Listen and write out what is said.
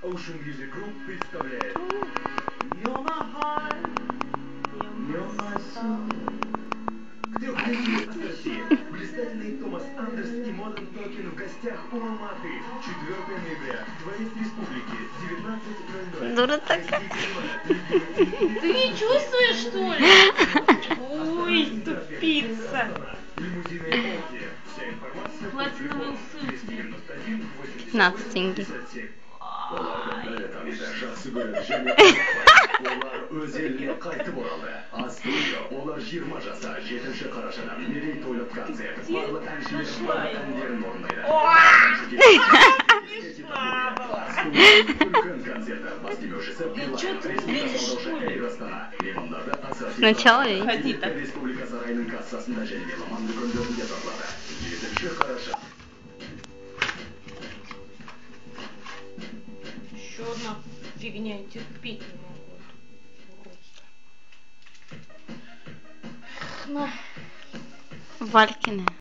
Ocean Music Group представляет You're my heart, you're my soul. К трехлетию от России блистательный Томас Андерс и Модерн Токен в гостях у Алматы. 4 ноября. Дворец Республики. 19:00. Дура такая. Ты не чувствуешь, что ли? Ой, тупица. Платиновые ссылки. 15 тенге. Öz eline qaytib oraldı. Aslında onlar 20 jasa 7 qarashada mereyto'ylab konsert. Bарлық әншілер барлық әндерін орындайды. Үлкен концерті бас демеушісі Сначала Республика сарайының кассасында және Меломан дүкендерінде сатылады. 7 қараша. Еще одна фигня, терпеть не могу. Валькины.